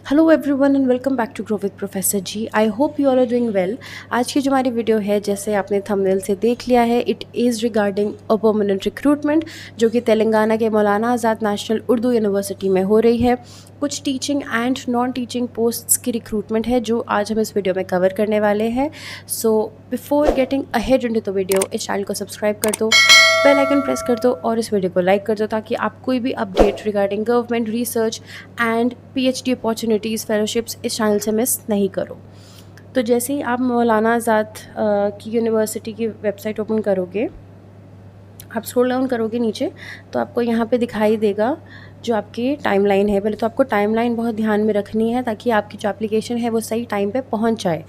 Hello everyone and welcome back to grow with professor ji. I hope you all are doing well. आज की जो हमारी video है, जैसे आपने थंबनेल से देख लिया है, it is regarding a permanent recruitment जो कि तेलंगाना के मौलाना आज़ाद नेशनल उर्दू यूनिवर्सिटी में हो रही है। कुछ teaching and non teaching posts की रिक्रूटमेंट है जो आज हम इस वीडियो में कवर करने वाले हैं। So before getting ahead into the video, इस चैनल को सब्सक्राइब कर दो, बेल आइकन प्रेस कर दो और इस वीडियो को लाइक कर दो ताकि आप कोई भी update regarding government research and PhD opportunities fellowships इस चैनल से मिस नहीं करो। तो जैसे ही आप मौलाना आज़ाद की यूनिवर्सिटी की वेबसाइट ओपन करोगे, आप स्क्रॉल डाउन करोगे नीचे तो आपको यहाँ पे दिखाई देगा जो आपकी टाइमलाइन है। पहले तो आपको टाइमलाइन बहुत ध्यान में रखनी है ताकि आपकी जो एप्लीकेशन है वो सही टाइम पे पहुँच जाए।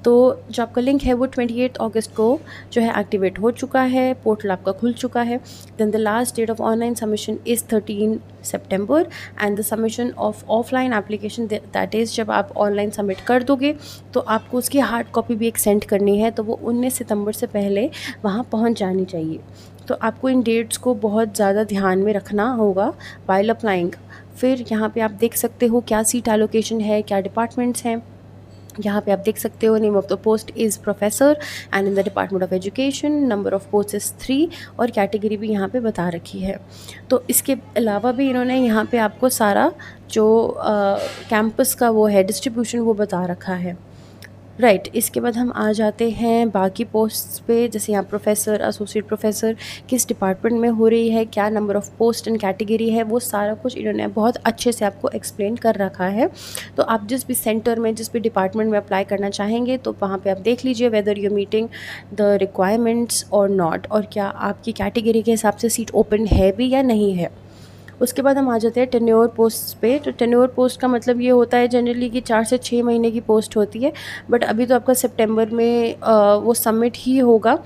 तो जो आपका लिंक है वो 28 अगस्त को जो है एक्टिवेट हो चुका है, पोर्टल आपका खुल चुका है। Then the last date of online submission is 13 September and the submission of offline application that is जब आप ऑनलाइन सबमिट कर दोगे तो आपको उसकी हार्ड कॉपी भी एक सेंड करनी है, तो वो 19 सितंबर से पहले वहाँ पहुँच जानी चाहिए। तो आपको इन डेट्स को बहुत ज़्यादा ध्यान में रखना होगा वाइल अप्लाइंग। फिर यहाँ पे आप देख सकते हो क्या सीट एलोकेशन है, क्या डिपार्टमेंट्स हैं। यहाँ पे आप देख सकते हो name of the post is professor and in the department of education, number of post is 3 और कैटेगरी भी यहाँ पे बता रखी है। तो इसके अलावा भी इन्होंने यहाँ पे आपको सारा जो कैंपस का वो है डिस्ट्रीब्यूशन वो बता रखा है। राइट, इसके बाद हम आ जाते हैं बाकी पोस्ट्स पे। जैसे यहाँ प्रोफेसर, एसोसिएट प्रोफेसर किस डिपार्टमेंट में हो रही है, क्या number of post and category है, वो सारा कुछ इन्होंने बहुत अच्छे से आपको एक्सप्लेन कर रखा है। तो आप जिस भी सेंटर में, जिस भी डिपार्टमेंट में अप्लाई करना चाहेंगे तो वहाँ पे आप देख लीजिए whether you meeting the requirements और नॉट, और क्या आपकी कैटेगरी के हिसाब से सीट ओपन है भी या नहीं है। उसके बाद हम आ जाते हैं टेन्योर पोस्ट पे। तो टेन्योर पोस्ट का मतलब ये होता है जनरली कि 4 से 6 महीने की पोस्ट होती है, बट अभी तो आपका सितंबर में वो सबमिट ही होगा।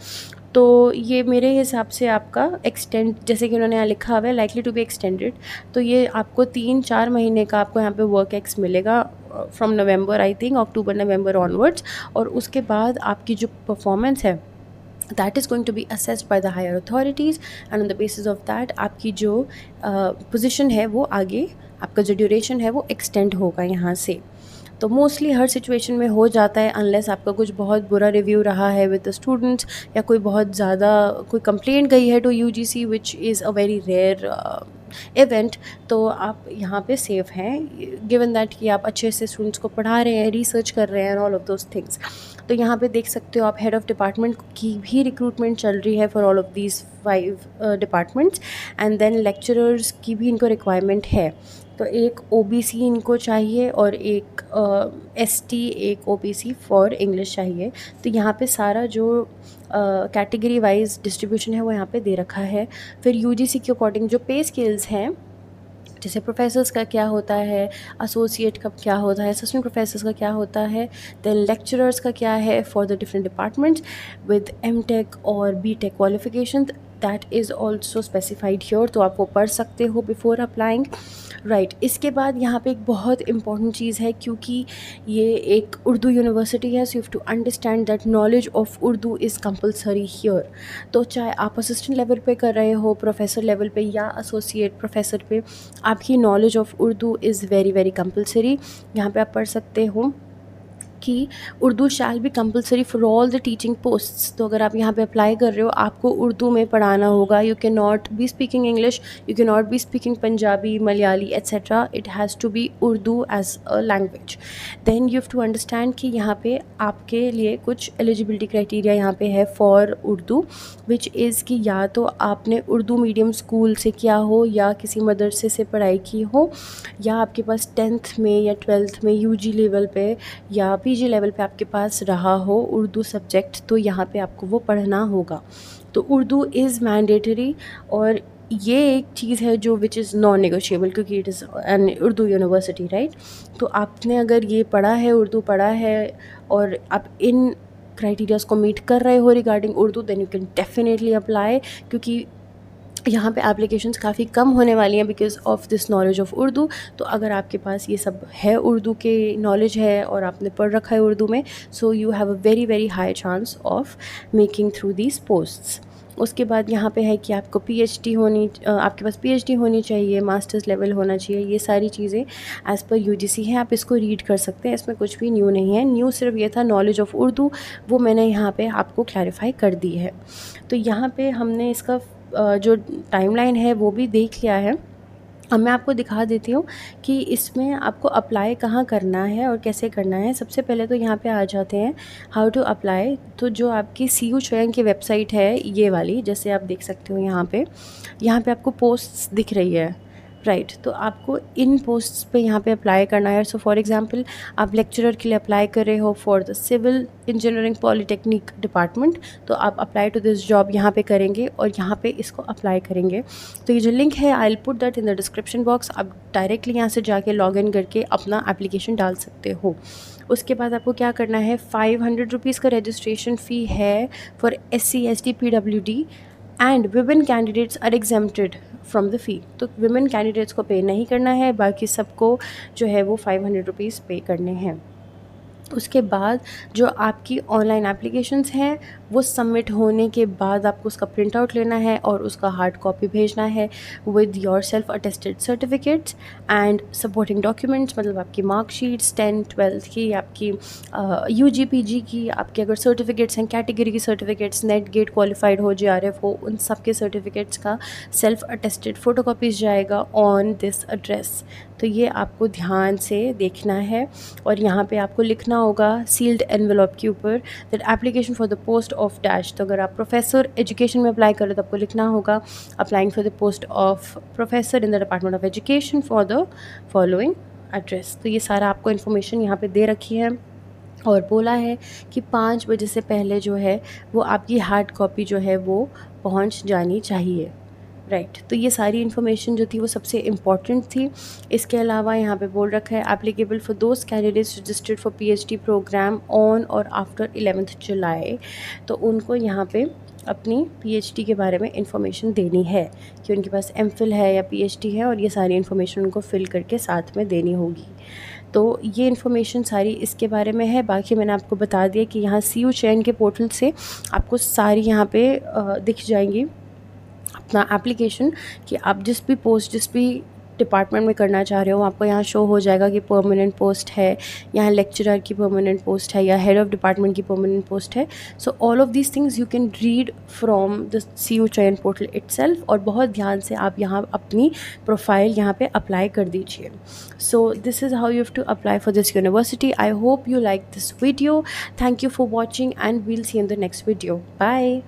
तो ये मेरे हिसाब से आपका एक्सटेंड, जैसे कि उन्होंने यहाँ लिखा हुआ है लाइकली टू बी एक्सटेंडेड, तो ये आपको 3-4 महीने का आपको यहाँ पे वर्क एक्स मिलेगा from November, I think October November onwards. और उसके बाद आपकी जो परफॉर्मेंस है that is going to be assessed by the higher authorities and on the basis of that आपकी जो पोजीशन है वो आगे, आपका जो ड्यूरेशन है वो एक्सटेंड होगा यहाँ से। तो मोस्टली हर सिचुएशन में हो जाता है अनलेस आपका कुछ बहुत बुरा रिव्यू रहा है विद द स्टूडेंट्स या कोई बहुत ज़्यादा कोई कंप्लेंट गई है to UGC which is a very rare event. तो आप यहाँ पे सेफ हैं गिवन दैट कि आप अच्छे से स्टूडेंट्स को पढ़ा रहे हैं, रिसर्च कर रहे हैं and all of those things. तो यहाँ पे देख सकते हो आप हेड ऑफ़ डिपार्टमेंट की भी रिक्रूटमेंट चल रही है for all of these 5 departments and then lecturers की भी इनको रिक्वायरमेंट है। तो एक ओबीसी इनको चाहिए और एक एसटी, एक ओबीसी फॉर इंग्लिश चाहिए। तो यहाँ पे सारा जो कैटेगरी वाइज डिस्ट्रीब्यूशन है वो यहाँ पे दे रखा है। फिर यूजीसी के अकॉर्डिंग जो पे स्केल्स हैं, जैसे प्रोफेसर्स का क्या होता है, एसोसिएट का क्या होता है, असिस्टेंट प्रोफेसर्स का क्या होता है, देन लेक्चरर्स का क्या है for the different departments with MTech और BTech qualification, that is also specified here. तो आप वो पढ़ सकते हो बिफोर अप्लाइंग। राइट, इसके बाद यहाँ पे एक बहुत इंपॉर्टेंट चीज़ है, क्योंकि ये एक उर्दू यूनिवर्सिटी है, so you have to understand that knowledge of Urdu is compulsory here. तो चाहे आप असिस्टेंट लेवल पे कर रहे हो, प्रोफेसर लेवल पे या एसोसिएट प्रोफेसर पे, आपकी knowledge of Urdu is very very compulsory. यहाँ पे आप पढ़ सकते हो कि Urdu shall be compulsory for all the teaching posts. तो अगर आप यहाँ पे अप्लाई कर रहे हो, आपको उर्दू में पढ़ाना होगा। You can not be speaking English, you can not be speaking Punjabi, Malayali etcetera, it has to be Urdu as a language. Then you have to understand कि यहाँ पे आपके लिए कुछ एलिजिबिलिटी क्राइटेरिया यहाँ पे है फॉर उर्दू, विच इज़ कि या तो आपने उर्दू मीडियम स्कूल से किया हो या किसी मदरसे से पढ़ाई की हो, या आपके पास 10th में या 12th में यूजी लेवल पे या पीजी लेवल पे आपके पास रहा हो उर्दू सब्जेक्ट, तो यहाँ पे आपको वो पढ़ना होगा। तो उर्दू इज़ मैंडेटरी और ये एक चीज़ है जो विच इज़ नॉन नेगोशिएबल, क्योंकि it is an Urdu university, right. तो आपने अगर ये पढ़ा है, उर्दू पढ़ा है और आप इन क्राइटेरियाज़ को मीट कर रहे हो regarding Urdu, then you can definitely apply, क्योंकि यहाँ पे एप्लीकेशंस काफ़ी कम होने वाली हैं because of this knowledge of Urdu. तो अगर आपके पास ये सब है, उर्दू के नॉलेज है और आपने पढ़ रखा है उर्दू में, सो you have a very very high chance of making through these posts. उसके बाद यहाँ पे है कि आपको आपके पास पीएचडी होनी चाहिए, मास्टर्स लेवल होना चाहिए। ये सारी चीज़ें एज़ पर यूजीसी हैं, आप इसको रीड कर सकते हैं, इसमें कुछ भी न्यू नहीं है। न्यू सिर्फ ये था नॉलेज ऑफ़ उर्दू, वो मैंने यहाँ पे आपको क्लैरिफाई कर दी है। तो यहाँ पे हमने इसका जो टाइमलाइन है वो भी देख लिया है। अब मैं आपको दिखा देती हूँ कि इसमें आपको अप्लाई कहाँ करना है और कैसे करना है। सबसे पहले तो यहाँ पे आ जाते हैं हाउ टू अप्लाई। तो जो आपकी सीयू चयन की वेबसाइट है ये वाली, जैसे आप देख सकते हो यहाँ पे आपको पोस्ट्स दिख रही है, राइट। तो आपको इन पोस्ट्स पे यहाँ पे अप्लाई करना है। सो फॉर एग्जांपल आप लेक्चरर के लिए अप्लाई कर रहे हो for the civil engineering polytechnic department, तो आप अप्लाई टू दिस जॉब यहाँ पे करेंगे और यहाँ पे इसको अप्लाई करेंगे। तो ये जो लिंक है I will put that in the description box. आप डायरेक्टली यहाँ से जाके लॉग इन करके अपना एप्लीकेशन डाल सकते हो। उसके बाद आपको क्या करना है, 500 रुपीज़ का रजिस्ट्रेशन फ़ी है for SC ST PWD and women candidates are exempted from the fee. तो विमेन कैंडिडेट्स को पे नहीं करना है, बाकी सबको जो है वो 500 रुपीज़ पे करने हैं। उसके बाद जो आपकी ऑनलाइन एप्लीकेशंस हैं वो सबमिट होने के बाद आपको उसका प्रिंट आउट लेना है और उसका हार्ड कॉपी भेजना है with your self attested certificates and supporting documents, मतलब आपकी मार्कशीट्स 10th 12th की, आपकी UG PG की, आपके अगर सर्टिफिकेट्स हैं कैटेगरी की सर्टिफिकेट्स, नेट गेट क्वालिफाइड हो, JRF हो, उन सब के सर्टिफिकेट्स का सेल्फ अटेस्टेड फ़ोटोकॉपीज़ जाएगा ऑन दिस एड्रेस। तो ये आपको ध्यान से देखना है और यहाँ पे आपको लिखना होगा सील्ड एनवेलप के ऊपर that application for the post of dash. तो अगर आप प्रोफेसर एजुकेशन में अप्लाई करें तो आपको लिखना होगा applying for the post of professor in the department of education for the following address. तो ये सारा आपको इन्फॉर्मेशन यहाँ पे दे रखी है और बोला है कि 5 बजे से पहले जो है वो आपकी हार्ड कॉपी जो है वो पहुँच जानी चाहिए, राइट। तो ये सारी इन्फॉर्मेशन जो थी वो सबसे इम्पॉर्टेंट थी। इसके अलावा यहाँ पे बोल रखा है applicable for those candidates registered for PhD program on और आफ्टर 11th जुलाई। तो उनको यहाँ पे अपनी PhD के बारे में इन्फॉर्मेशन देनी है कि उनके पास MPhil है या PhD है, और ये सारी इन्फॉर्मेशन उनको फिल करके साथ में देनी होगी। तो ये इन्फॉर्मेशन सारी इसके बारे में है। बाकी मैंने आपको बता दिया कि यहाँ CU चयन के पोर्टल से आपको सारी यहाँ पे दिख जाएंगी अपना एप्लीकेशन कि आप जिस भी डिपार्टमेंट में करना चाह रहे हो आपको यहाँ शो हो जाएगा कि परमानेंट पोस्ट है, यहाँ लेक्चरर की परमानेंट पोस्ट है या हेड ऑफ़ डिपार्टमेंट की परमानेंट पोस्ट है। So all of these things you can read from the CU चयन पोर्टल इटसेल्फ, और बहुत ध्यान से आप यहाँ अपनी प्रोफाइल यहाँ पे अप्लाई कर दीजिए। So this is how you have to apply for this university. I hope you like this video. Thank you for watching and we'll see in the next video. Bye.